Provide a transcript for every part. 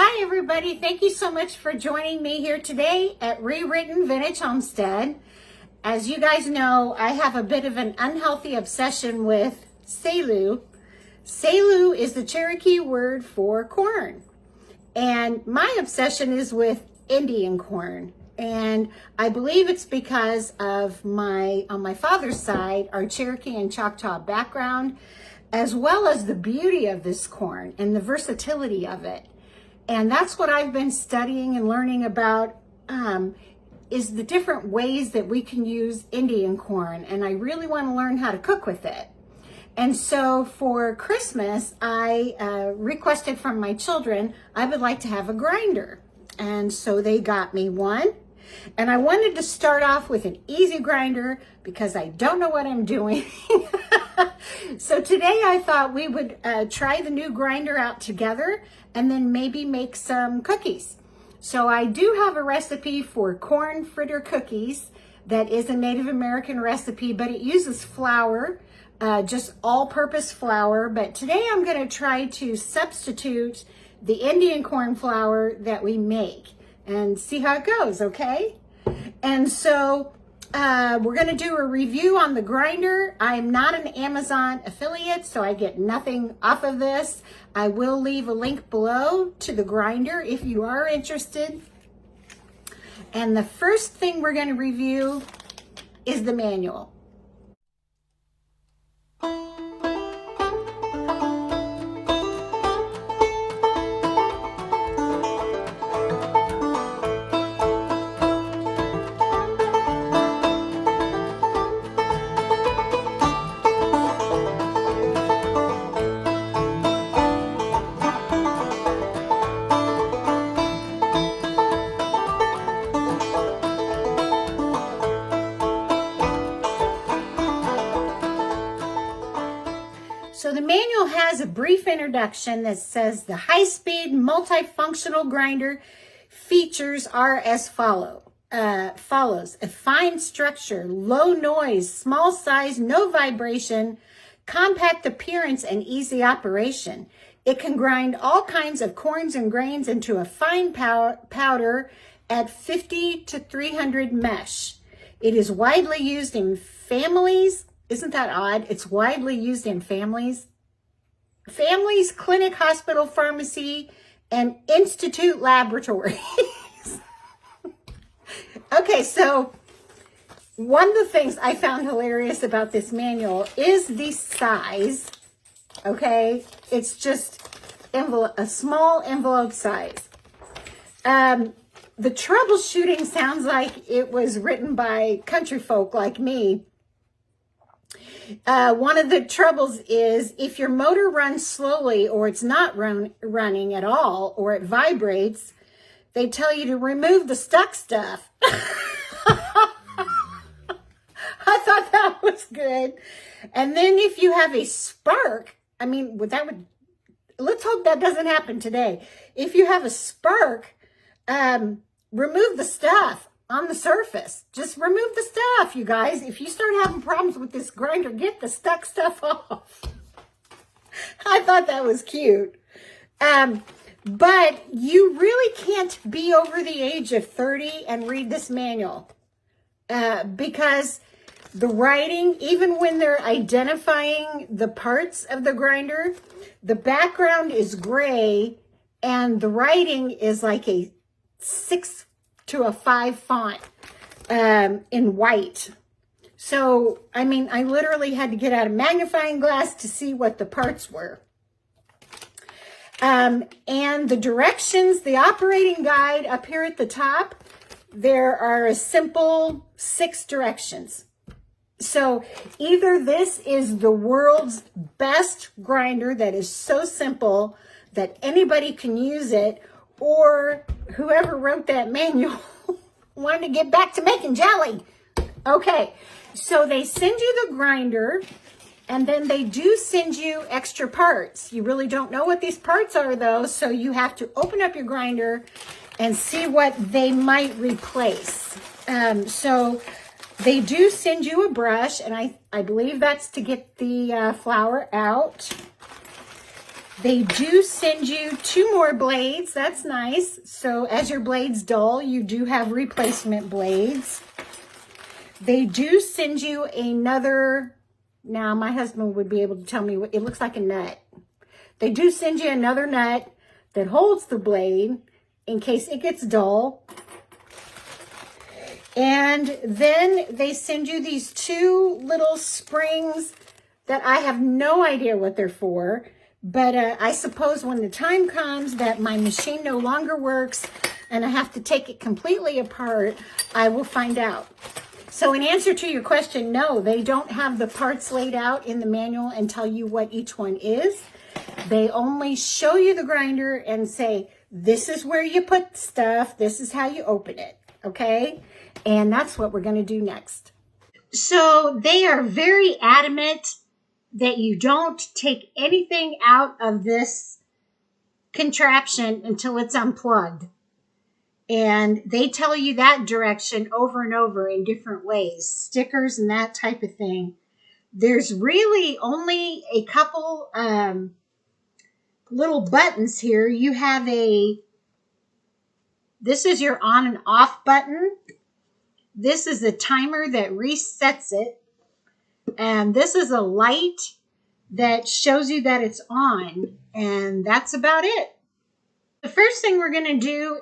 Hi everybody, thank you so much for joining me here today at Re-Ritten Vintage Homestead. As you guys know, I have a bit of an unhealthy obsession with Selu. Selu is the Cherokee word for corn. And my obsession is with Indiancorn. And I believe it's because of on my father's side, our Cherokee and Choctaw background, as well as the beauty of this corn and the versatility of it. And that's what I've been studying and learning about, is the different ways that we can use Indian corn. And I really want to learn how to cook with it. And so for Christmas, I requested from my children, I would like to have a grinder. And so they got me one. And I wanted to start off with an easy grinder because I don't know what I'm doing. So today I thought we would try the new grinder out together and then maybe make some cookies. So I do have a recipe for corn fritter cookies that is a Native American recipe, but it uses flour, just all-purpose flour. But today I'm going to try to substitute the Indian corn flour that we make and see how it goes, okay? And so we're going to do a review on the grinder. I'm not an Amazon affiliate, so I get nothing off of this. I will leave a link below to the grinder if you are interested. And the first thing we're going to review is the manual. So the manual has a brief introduction that says the high-speed multifunctional grinder features are as follows. A fine structure, low noise, small size, no vibration, compact appearance, and easy operation. It can grind all kinds of corns and grains into a fine powder at 50 to 300 mesh. It is widely used in families. Isn't that odd? It's widely used in families, clinic, hospital, pharmacy, and institute laboratories. Okay, so one of the things I found hilarious about this manual is the size. Okay, it's just a small envelope size. The troubleshooting sounds like it was written by country folk like me. One of the troubles is if your motor runs slowly or it's not running at all or it vibrates, they tell you to remove the stuck stuff. I thought that was good. And then if you have a spark, let's hope that doesn't happen today. If you have a spark, remove the stuff on the surface. Just remove the stuff, you guys. If you start having problems with this grinder, get the stuck stuff off. I thought that was cute. But you really can't be over the age of 30 and read this manual. Because the writing, even when they're identifying the parts of the grinder, the background is gray and the writing is like a 6 to a 5 font in white. So, I literally had to get out a magnifying glass to see what the parts were. And the directions, the operating guide up here at the top, there are a simple 6 directions. So either this is the world's best grinder that is so simple that anybody can use it, or whoever wrote that manual wanted to get back to making jelly. Okay, so they send you the grinder, and then they do send you extra parts. You really don't know what these parts are, though, so you have to open up your grinder and see what they might replace. So they do send you a brush, and I believe that's to get the flour out. They do send you 2 more blades. That's nice. So as your blades dull, you do have replacement blades. They do send you another, now my husband would be able to tell me, it looks like a nut. They do send you another nut that holds the blade in case it gets dull. And then they send you these 2 little springs that I have no idea what they're for. But I suppose when the time comes that my machine no longer works and I have to take it completely apart, I will find out. So in answer to your question, no, they don't have the parts laid out in the manual and tell you what each one is. They only show you the grinder and say, this is where you put stuff. This is how you open it. Okay? And that's what we're going to do next. So they are very adamant that you don't take anything out of this contraption until it's unplugged. And they tell you that direction over and over in different ways, stickers and that type of thing. There's really only a couple little buttons here. You have this is your on and off button. This is a timer that resets it. And this is a light that shows you that it's on. And that's about it. The first thing we're going to do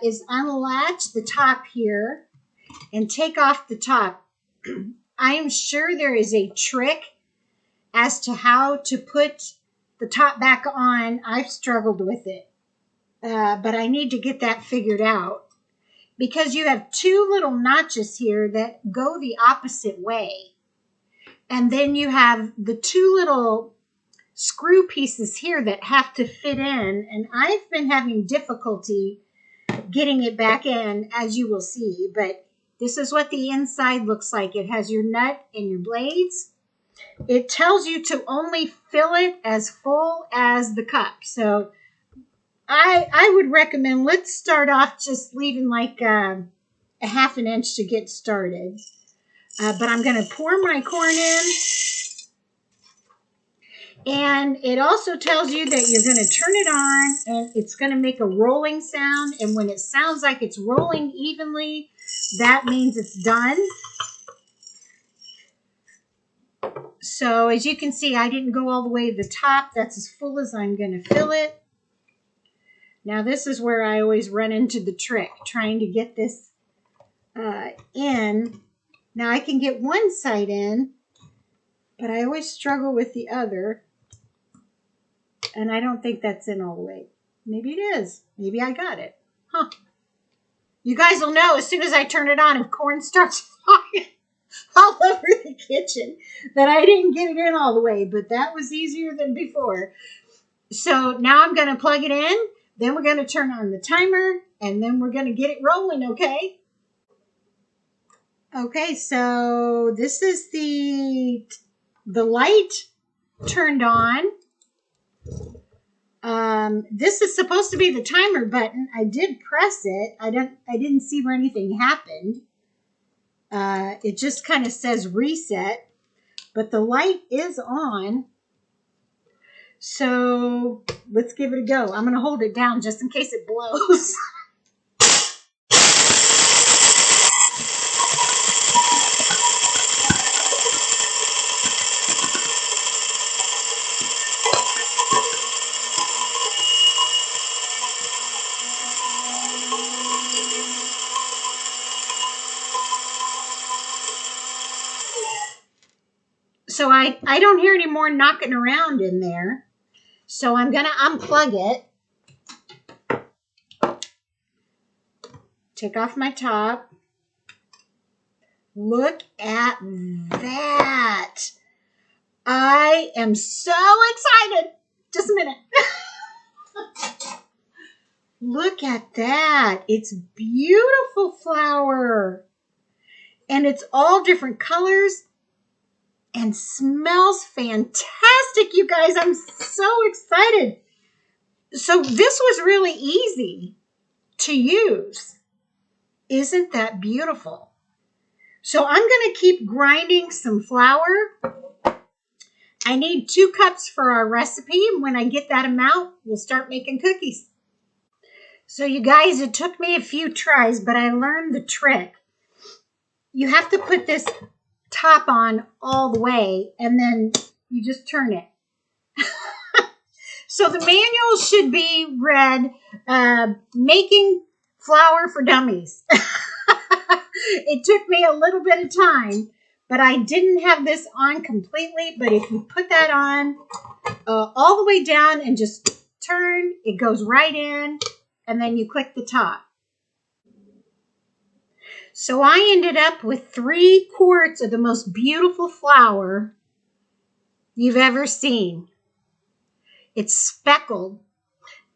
is unlatch the top here and take off the top. I am sure there is a trick as to how to put the top back on. I've struggled with it, but I need to get that figured out because you have 2 little notches here that go the opposite way. And then you have the 2 little screw pieces here that have to fit in. And I've been having difficulty getting it back in, as you will see. But this is what the inside looks like. It has your nut and your blades. It tells you to only fill it as full as the cup. So I would recommend, let's start off just leaving like a 1/2 inch to get started. But I'm going to pour my corn in. And it also tells you that you're going to turn it on and it's going to make a rolling sound. And when it sounds like it's rolling evenly, that means it's done. So as you can see, I didn't go all the way to the top. That's as full as I'm going to fill it. Now this is where I always run into the trick, trying to get this in. Now I can get one side in, but I always struggle with the other. And I don't think that's in all the way. Maybe it is. Maybe I got it. Huh. You guys will know as soon as I turn it on, if corn starts flying all over the kitchen, that I didn't get it in all the way. But that was easier than before. So now I'm going to plug it in. Then we're going to turn on the timer. And then we're going to get it rolling, okay? Okay, so this is the light turned on. This is supposed to be the timer button. I did press it. I didn't see where anything happened. It just kind of says reset, but the light is on. So let's give it a go. I'm going to hold it down just in case it blows. So I don't hear any more knocking around in there. So I'm going to unplug it. Take off my top. Look at that. I am so excited. Just a minute. Look at that. It's beautiful flour. And it's all different colors. And smells fantastic, you guys. I'm so excited. So this was really easy to use. Isn't that beautiful? So I'm going to keep grinding some flour. I need 2 cups for our recipe. And when I get that amount, we'll start making cookies. So you guys, it took me a few tries, but I learned the trick. You have to put this top on all the way, and then you just turn it. So the manual should be read, making flour for dummies. It took me a little bit of time, but I didn't have this on completely. But if you put that on all the way down and just turn, it goes right in, and then you click the top. So I ended up with 3 quarts of the most beautiful flour you've ever seen. It's speckled,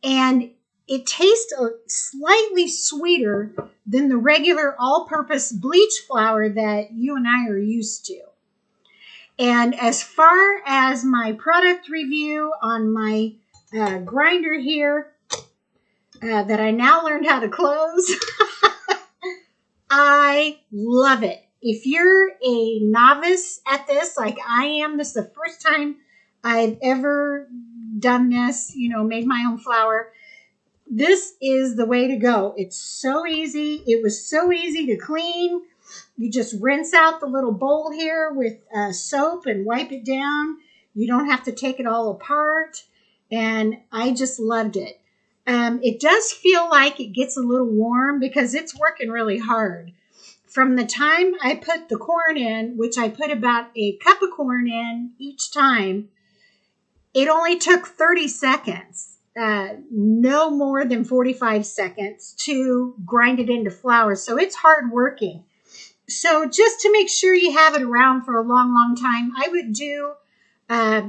and it tastes slightly sweeter than the regular all-purpose bleach flour that you and I are used to. And as far as my product review on my grinder here, that I now learned how to close, I love it. If you're a novice at this, like I am, this is the first time I've ever done this, made my own flour. This is the way to go. It's so easy. It was so easy to clean. You just rinse out the little bowl here with soap and wipe it down. You don't have to take it all apart. And I just loved it. It does feel like it gets a little warm because it's working really hard. From the time I put the corn in, which I put about a cup of corn in each time, it only took 30 seconds, no more than 45 seconds to grind it into flour. So it's hard working. So just to make sure you have it around for a long, long time, I would do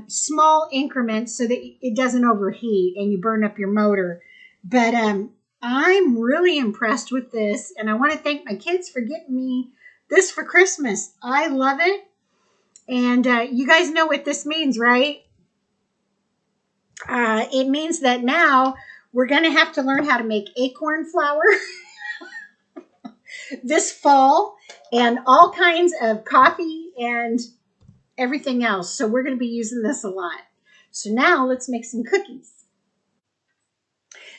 small increments so that it doesn't overheat and you burn up your motor. But I'm really impressed with this, and I want to thank my kids for getting me this for Christmas. I love it. And you guys know what this means, right? It means that now we're going to have to learn how to make acorn flour this fall, and all kinds of coffee and everything else. So we're going to be using this a lot. So now let's make some cookies.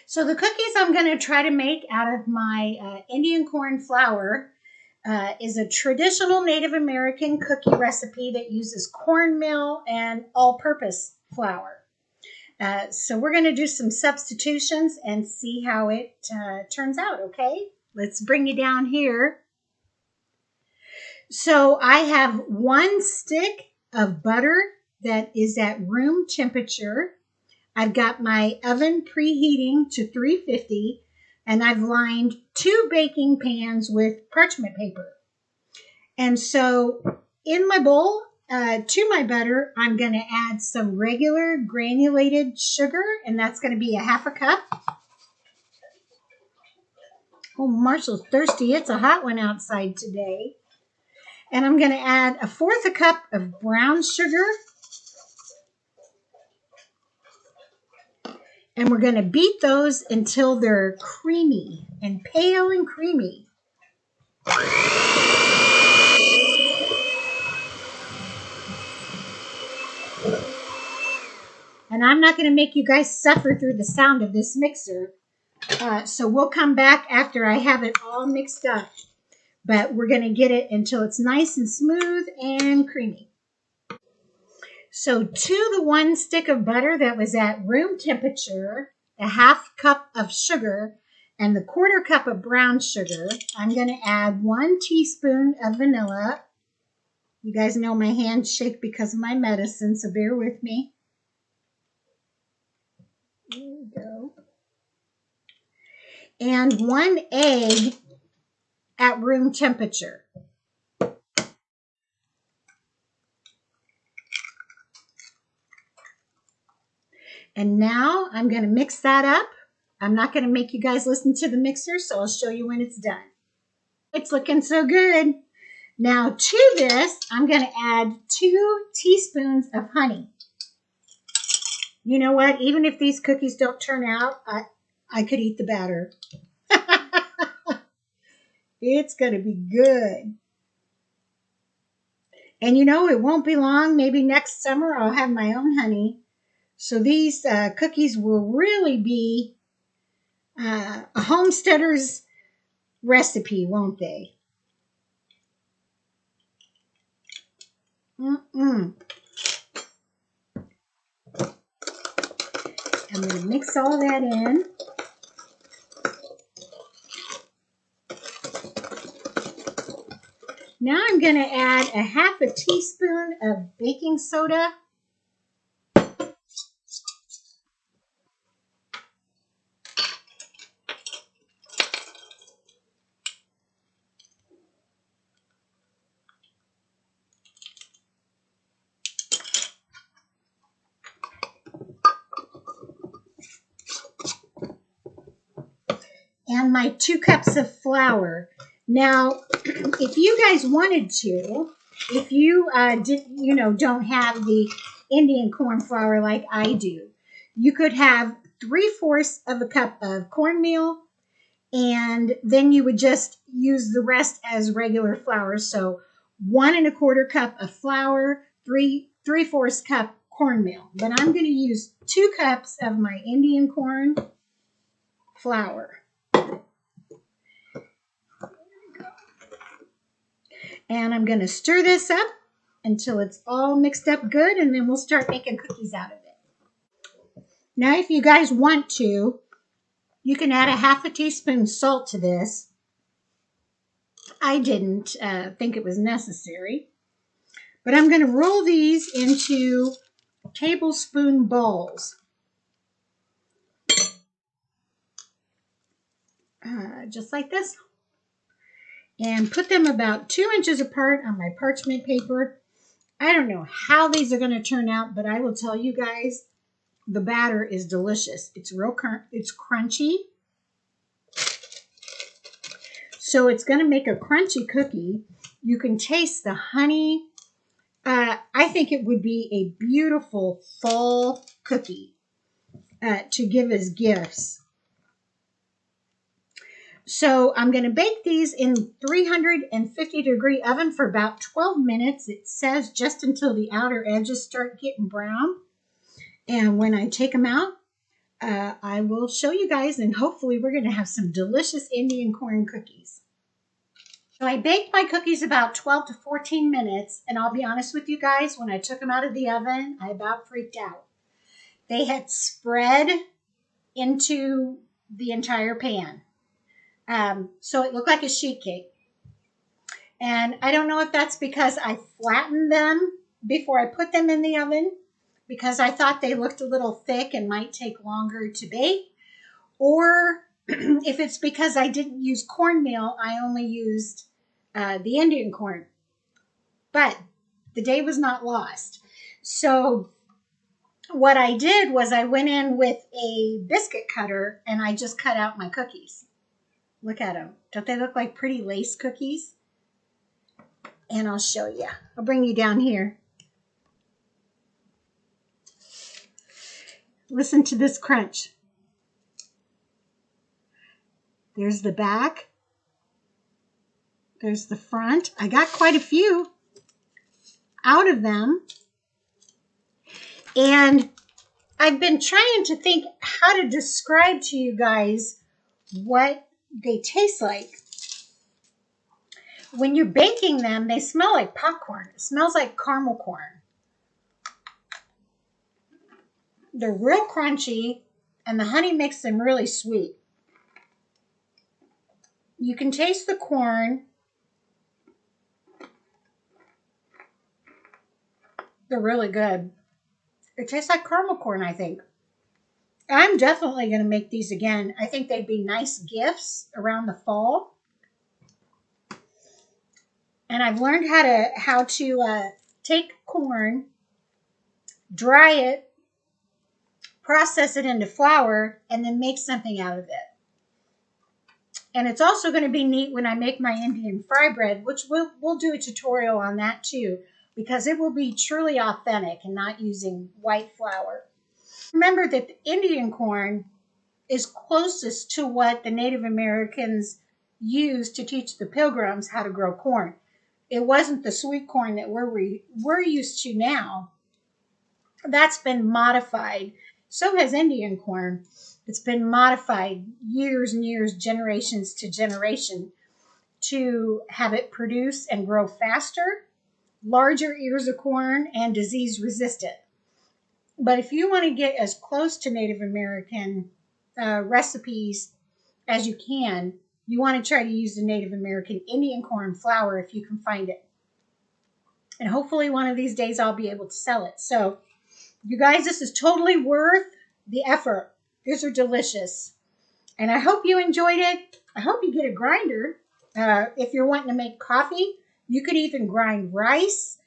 So the cookies I'm going to try to make out of my Indiancorn flour is a traditional Native American cookie recipe that uses cornmeal and all-purpose flour. So we're going to do some substitutions and see how it turns out, okay? Let's bring you down here. So I have 1 stick of butter that is at room temperature. I've got my oven preheating to 350, and I've lined 2 baking pans with parchment paper. And so in my bowl, to my butter, I'm going to add some regular granulated sugar, and that's going to be a 1/2 cup. Oh, Marshall's thirsty. It's a hot one outside today. And I'm going to add 1/4 cup of brown sugar. And we're going to beat those until they're creamy and pale and creamy. And I'm not going to make you guys suffer through the sound of this mixer. So we'll come back after I have it all mixed up. But we're going to get it until it's nice and smooth and creamy. So to the 1 stick of butter that was at room temperature, a 1/2 cup of sugar, and the 1/4 cup of brown sugar, I'm going to add 1 teaspoon of vanilla. You guys know my hands shake because of my medicine, so bear with me. There we go. And 1 egg at room temperature. And now I'm going to mix that up. I'm not going to make you guys listen to the mixer, so I'll show you when it's done. It's looking so good. Now to this, I'm going to add 2 teaspoons of honey. You know what? Even if these cookies don't turn out, I could eat the batter. It's going to be good. And you know, it won't be long. Maybe next summer I'll have my own honey. So these cookies will really be a homesteader's recipe, won't they? Mm-mm. I'm going to mix all that in. Now I'm going to add a half a teaspoon of baking soda. And my 2 cups of flour. Now, if you guys wanted to, if you don't have the Indian corn flour like I do, you could have 3/4 of a cup of cornmeal, and then you would just use the rest as regular flour. So 1 1/4 cup of flour, 3/4 cup cornmeal. But I'm going to use 2 cups of my Indian corn flour. And I'm going to stir this up until it's all mixed up good, and then we'll start making cookies out of it. Now, if you guys want to, you can add a half a teaspoon salt to this. I didn't think it was necessary. But I'm going to roll these into tablespoon balls. Just like this. And put them about 2 inches apart on my parchment paper. I don't know how these are going to turn out, but I will tell you guys, the batter is delicious. It's crunchy. So it's going to make a crunchy cookie. You can taste the honey. I think it would be a beautiful fall cookie to give as gifts. So I'm going to bake these in 350-degree oven for about 12 minutes. It says just until the outer edges start getting brown. And when I take them out, I will show you guys, and hopefully we're going to have some delicious Indian corn cookies. So I baked my cookies about 12 to 14 minutes, and I'll be honest with you guys, when I took them out of the oven, I about freaked out. They had spread into the entire pan. So it looked like a sheet cake. And I don't know if that's because I flattened them before I put them in the oven, because I thought they looked a little thick and might take longer to bake, or if it's because I didn't use cornmeal, I only used the Indian corn. But the day was not lost. So what I did was I went in with a biscuit cutter and I just cut out my cookies. Look at them. Don't they look like pretty lace cookies? And I'll show you. I'll bring you down here. Listen to this crunch. There's the back. There's the front. I got quite a few out of them. And I've been trying to think how to describe to you guys what they taste like. When you're baking them, they smell like popcorn. It smells like caramel corn. They're real crunchy, and the honey makes them really sweet. You can taste the corn. They're really good. It tastes like caramel corn, I think. I'm definitely going to make these again. I think they'd be nice gifts around the fall. And I've learned how to take corn, dry it, process it into flour, and then make something out of it. And it's also going to be neat when I make my Indian fry bread, which we'll do a tutorial on that too, because it will be truly authentic and not using white flour. Remember that the Indian corn is closest to what the Native Americans used to teach the Pilgrims how to grow corn. It wasn't the sweet corn that we're used to now. That's been modified. So has Indian corn. It's been modified years and years, generations to generation, to have it produce and grow faster, larger ears of corn, and disease resistant. But if you want to get as close to Native American recipes as you can, you want to try to use the Native American Indian corn flour if you can find it. And hopefully one of these days I'll be able to sell it. So you guys, this is totally worth the effort. These are delicious. And I hope you enjoyed it. I hope you get a grinder. If you're wanting to make coffee, you could even grind rice,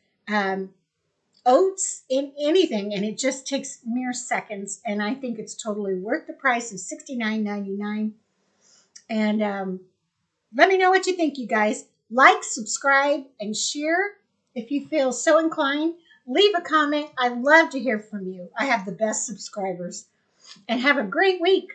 oats, in anything, and it just takes mere seconds. And I think it's totally worth the price of $69.99. And let me know what you think, you guys. Like, subscribe, and share if you feel so inclined. Leave a comment. I love to hear from you. I have the best subscribers. And have a great week.